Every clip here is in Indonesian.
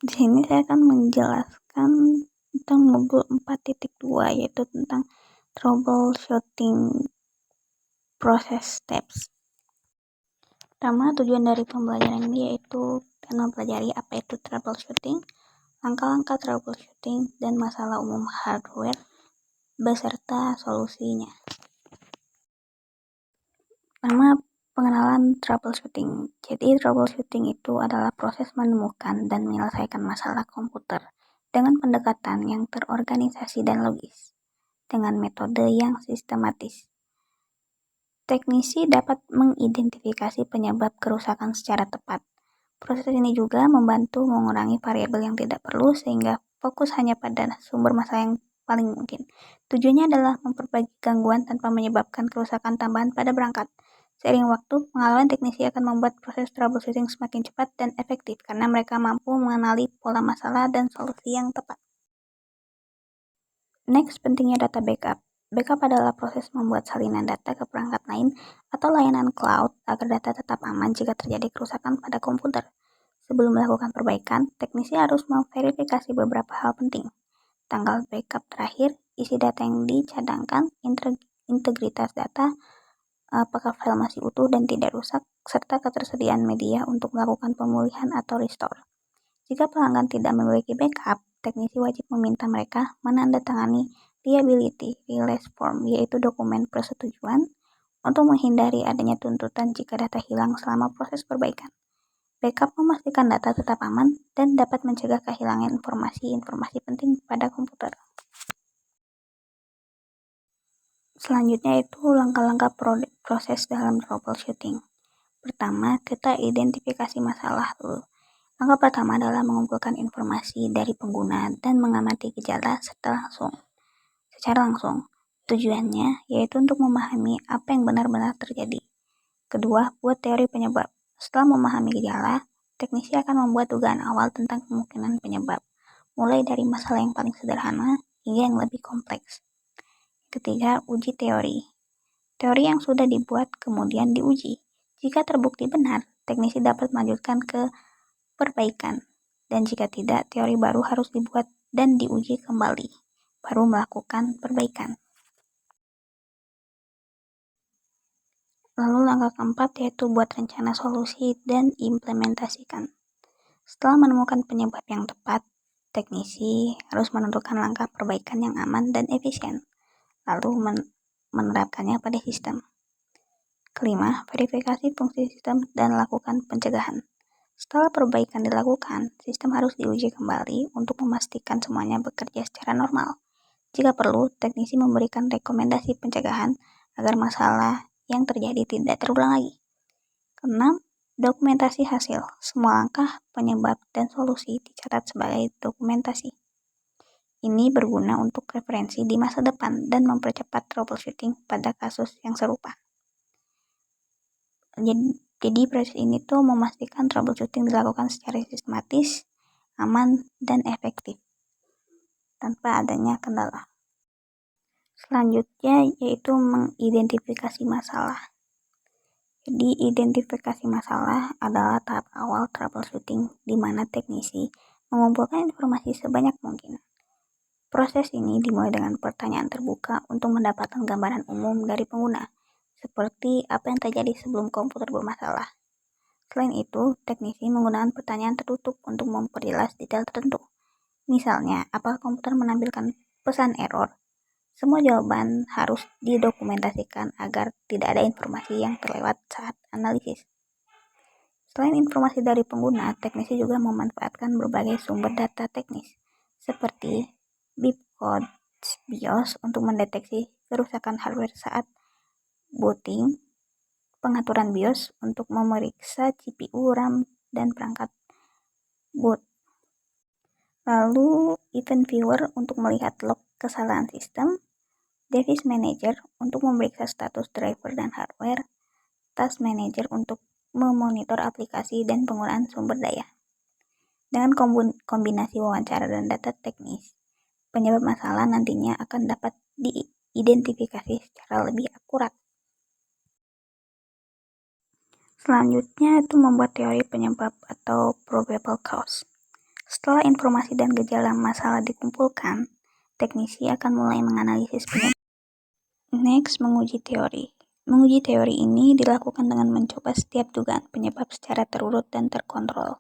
Di sini saya akan menjelaskan tentang modul 4.2, yaitu tentang troubleshooting process steps. Pertama, tujuan dari pembelajaran ini yaitu mempelajari apa itu troubleshooting, langkah-langkah troubleshooting, dan masalah umum hardware beserta solusinya. Pertama, pengenalan troubleshooting. Jadi, troubleshooting itu adalah proses menemukan dan menyelesaikan masalah komputer dengan pendekatan yang terorganisasi dan logis, dengan metode yang sistematis. Teknisi dapat mengidentifikasi penyebab kerusakan secara tepat. Proses ini juga membantu mengurangi variabel yang tidak perlu sehingga fokus hanya pada sumber masalah yang paling mungkin. Tujuannya adalah memperbaiki gangguan tanpa menyebabkan kerusakan tambahan pada perangkat. Seiring waktu, pengalaman teknisi akan membuat proses troubleshooting semakin cepat dan efektif karena mereka mampu mengenali pola masalah dan solusi yang tepat. Next, pentingnya data backup. Backup adalah proses membuat salinan data ke perangkat lain atau layanan cloud agar data tetap aman jika terjadi kerusakan pada komputer. Sebelum melakukan perbaikan, teknisi harus memverifikasi beberapa hal penting. Tanggal backup terakhir, isi data yang dicadangkan, integritas data, apakah file masih utuh dan tidak rusak, serta ketersediaan media untuk melakukan pemulihan atau restore. Jika pelanggan tidak memiliki backup, teknisi wajib meminta mereka menandatangani Reliability Release Form, yaitu dokumen persetujuan, untuk menghindari adanya tuntutan jika data hilang selama proses perbaikan. Backup memastikan data tetap aman dan dapat mencegah kehilangan informasi penting pada komputer. Selanjutnya itu langkah-langkah proses dalam troubleshooting. Pertama, kita identifikasi masalah dulu. Langkah pertama adalah mengumpulkan informasi dari pengguna dan mengamati gejala secara langsung. Tujuannya yaitu untuk memahami apa yang benar-benar terjadi. Kedua, buat teori penyebab. Setelah memahami gejala, teknisi akan membuat dugaan awal tentang kemungkinan penyebab, mulai dari masalah yang paling sederhana hingga yang lebih kompleks. Ketiga, uji teori. Teori yang sudah dibuat kemudian diuji. Jika terbukti benar, teknisi dapat melanjutkan ke perbaikan, dan jika tidak, teori baru harus dibuat dan diuji kembali, baru melakukan perbaikan. Lalu langkah keempat yaitu buat rencana solusi dan implementasikan. Setelah menemukan penyebab yang tepat, teknisi harus menentukan langkah perbaikan yang aman dan efisien, lalu menerapkannya pada sistem. Kelima, verifikasi fungsi sistem dan lakukan pencegahan. Setelah perbaikan dilakukan, sistem harus diuji kembali untuk memastikan semuanya bekerja secara normal. Jika perlu, teknisi memberikan rekomendasi pencegahan agar masalah yang terjadi tidak terulang lagi. Keenam, dokumentasi hasil. Semua langkah, penyebab, dan solusi dicatat sebagai dokumentasi. Ini berguna untuk referensi di masa depan dan mempercepat troubleshooting pada kasus yang serupa. Jadi proses ini tuh memastikan troubleshooting dilakukan secara sistematis, aman, dan efektif tanpa adanya kendala. Selanjutnya yaitu mengidentifikasi masalah. Jadi identifikasi masalah adalah tahap awal troubleshooting di mana teknisi mengumpulkan informasi sebanyak mungkin. Proses ini dimulai dengan pertanyaan terbuka untuk mendapatkan gambaran umum dari pengguna, seperti apa yang terjadi sebelum komputer bermasalah. Selain itu, teknisi menggunakan pertanyaan tertutup untuk memperjelas detail tertentu. Misalnya, apakah komputer menampilkan pesan error? Semua jawaban harus didokumentasikan agar tidak ada informasi yang terlewat saat analisis. Selain informasi dari pengguna, teknisi juga memanfaatkan berbagai sumber data teknis, seperti bytecode BIOS untuk mendeteksi kerusakan hardware saat booting, pengaturan BIOS untuk memeriksa CPU, RAM, dan perangkat boot. Lalu, event viewer untuk melihat log kesalahan sistem, Device Manager untuk memeriksa status driver dan hardware, Task Manager untuk memonitor aplikasi dan penggunaan sumber daya. Dengan kombinasi wawancara dan data teknis, penyebab masalah nantinya akan dapat diidentifikasi secara lebih akurat. Selanjutnya itu membuat teori penyebab atau probable cause. Setelah informasi dan gejala masalah dikumpulkan, teknisi akan mulai menganalisis penyebab. Next, menguji teori. Menguji teori ini dilakukan dengan mencoba setiap dugaan penyebab secara terurut dan terkontrol.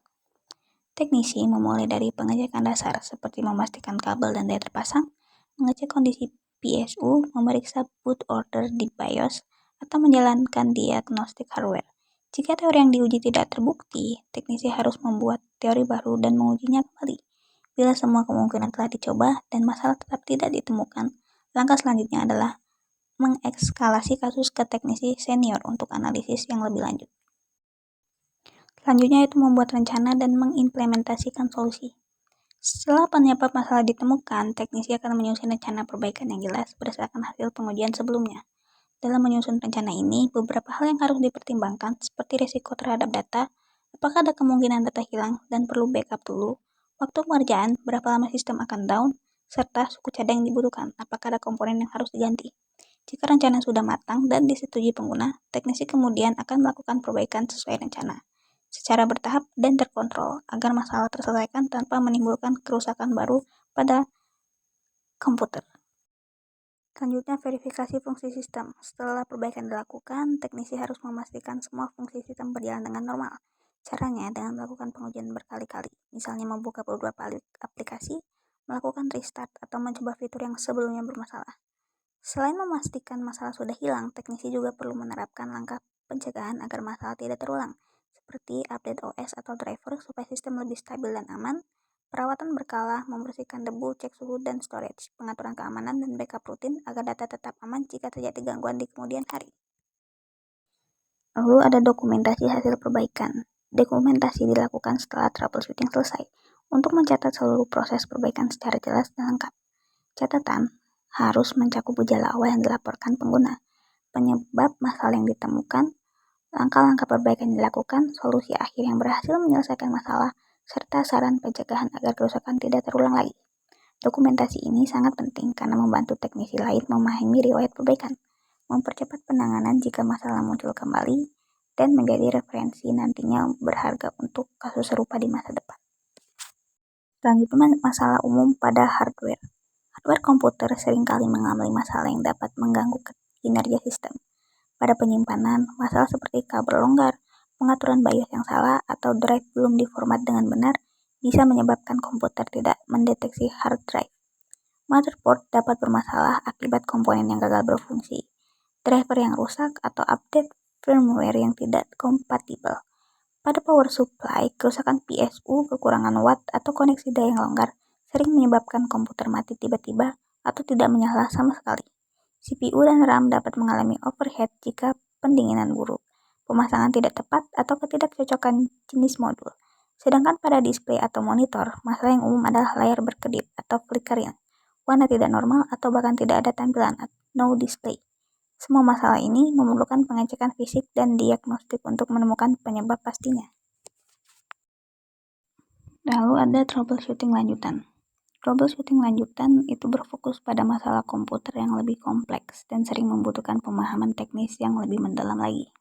Teknisi memulai dari pengecekan dasar seperti memastikan kabel dan daya terpasang, mengecek kondisi PSU, memeriksa boot order di BIOS, atau menjalankan diagnostik hardware. Jika teori yang diuji tidak terbukti, teknisi harus membuat teori baru dan mengujinya kembali. Bila semua kemungkinan telah dicoba dan masalah tetap tidak ditemukan, langkah selanjutnya adalah mengekskalasi kasus ke teknisi senior untuk analisis yang lebih lanjut. Selanjutnya itu membuat rencana dan mengimplementasikan solusi. Setelah penyebab masalah ditemukan, teknisi akan menyusun rencana perbaikan yang jelas berdasarkan hasil pengujian sebelumnya. Dalam menyusun rencana ini, beberapa hal yang harus dipertimbangkan seperti risiko terhadap data, apakah ada kemungkinan data hilang dan perlu backup dulu, waktu pengerjaan, berapa lama sistem akan down, serta suku cadang yang dibutuhkan, apakah ada komponen yang harus diganti. Jika rencana sudah matang dan disetujui pengguna, teknisi kemudian akan melakukan perbaikan sesuai rencana, secara bertahap dan terkontrol, agar masalah terselesaikan tanpa menimbulkan kerusakan baru pada komputer. Selanjutnya, verifikasi fungsi sistem. Setelah perbaikan dilakukan, teknisi harus memastikan semua fungsi sistem berjalan dengan normal. Caranya dengan melakukan pengujian berkali-kali, misalnya membuka beberapa aplikasi, melakukan restart, atau mencoba fitur yang sebelumnya bermasalah. Selain memastikan masalah sudah hilang, teknisi juga perlu menerapkan langkah pencegahan agar masalah tidak terulang, seperti update OS atau driver supaya sistem lebih stabil dan aman, perawatan berkala, membersihkan debu, cek suhu dan storage, pengaturan keamanan dan backup rutin agar data tetap aman jika terjadi gangguan di kemudian hari. Lalu ada dokumentasi hasil perbaikan. Dokumentasi dilakukan setelah troubleshooting selesai untuk mencatat seluruh proses perbaikan secara jelas dan lengkap. Catatan harus mencakup gejala awal yang dilaporkan pengguna, penyebab masalah yang ditemukan, langkah-langkah perbaikan yang dilakukan, solusi akhir yang berhasil menyelesaikan masalah, serta saran pencegahan agar kerusakan tidak terulang lagi. Dokumentasi ini sangat penting karena membantu teknisi lain memahami riwayat perbaikan, mempercepat penanganan jika masalah muncul kembali, dan menjadi referensi nantinya berharga untuk kasus serupa di masa depan. Selanjutnya, masalah umum pada hardware. Hardware komputer seringkali mengalami masalah yang dapat mengganggu kinerja sistem. Pada penyimpanan, masalah seperti kabel longgar, pengaturan BIOS yang salah, atau drive belum diformat dengan benar bisa menyebabkan komputer tidak mendeteksi hard drive. Motherboard dapat bermasalah akibat komponen yang gagal berfungsi, driver yang rusak, atau update firmware yang tidak kompatibel. Pada power supply, kerusakan PSU, kekurangan watt, atau koneksi daya yang longgar sering menyebabkan komputer mati tiba-tiba atau tidak menyala sama sekali. CPU dan RAM dapat mengalami overheat jika pendinginan buruk, pemasangan tidak tepat, atau ketidakcocokan jenis modul. Sedangkan pada display atau monitor, masalah yang umum adalah layar berkedip atau flickering, warna tidak normal, atau bahkan tidak ada tampilan no display. Semua masalah ini memerlukan pengecekan fisik dan diagnostik untuk menemukan penyebab pastinya. Lalu ada troubleshooting lanjutan. Troubleshooting lanjutan itu berfokus pada masalah komputer yang lebih kompleks dan sering membutuhkan pemahaman teknis yang lebih mendalam lagi.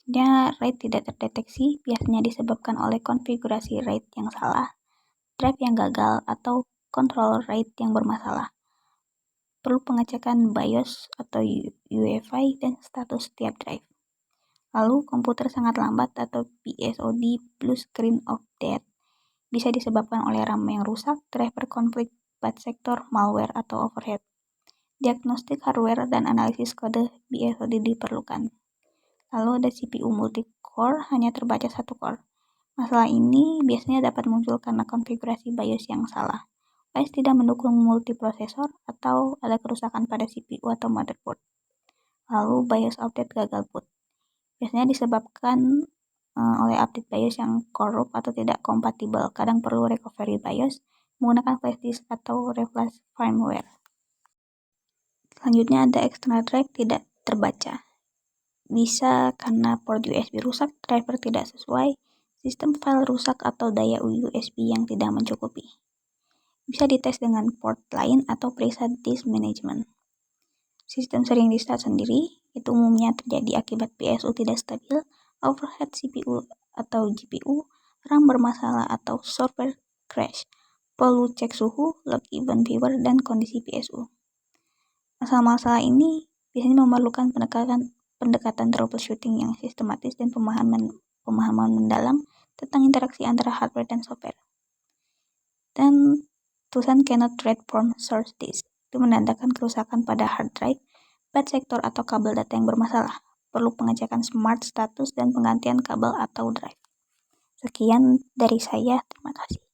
RAID tidak terdeteksi biasanya disebabkan oleh konfigurasi RAID yang salah, drive yang gagal, atau controller RAID yang bermasalah. Perlu pengecekan BIOS atau UEFI dan status setiap drive. Lalu, komputer sangat lambat atau BSOD Blue Screen of Death bisa disebabkan oleh RAM yang rusak, driver konflik, bad sector, malware, atau overheat. Diagnostik hardware dan analisis kode BSOD diperlukan. Lalu ada CPU multi-core, hanya terbaca satu core. Masalah ini biasanya dapat muncul karena konfigurasi BIOS yang salah. OS tidak mendukung multiprosesor, atau ada kerusakan pada CPU atau motherboard. Lalu BIOS update gagal boot. Biasanya disebabkan oleh update BIOS yang korup atau tidak kompatibel. Kadang perlu recovery BIOS menggunakan flash disk atau reflash firmware. Selanjutnya ada external drive tidak terbaca. Bisa karena port USB rusak, driver tidak sesuai, sistem file rusak, atau daya USB yang tidak mencukupi. Bisa dites dengan port lain atau periksa disk management. Sistem sering di-start sendiri, itu umumnya terjadi akibat PSU tidak stabil, overhead CPU atau GPU, RAM bermasalah, atau software crash, perlu cek suhu, log event viewer, dan kondisi PSU. Masalah-masalah ini biasanya memerlukan pendekatan troubleshooting yang sistematis dan pemahaman mendalam tentang interaksi antara hardware dan software. Dan tulisan cannot read from source disk itu menandakan kerusakan pada hard drive, bad sector atau kabel data yang bermasalah. Perlu pengecekan smart status dan penggantian kabel atau drive. Sekian dari saya, terima kasih.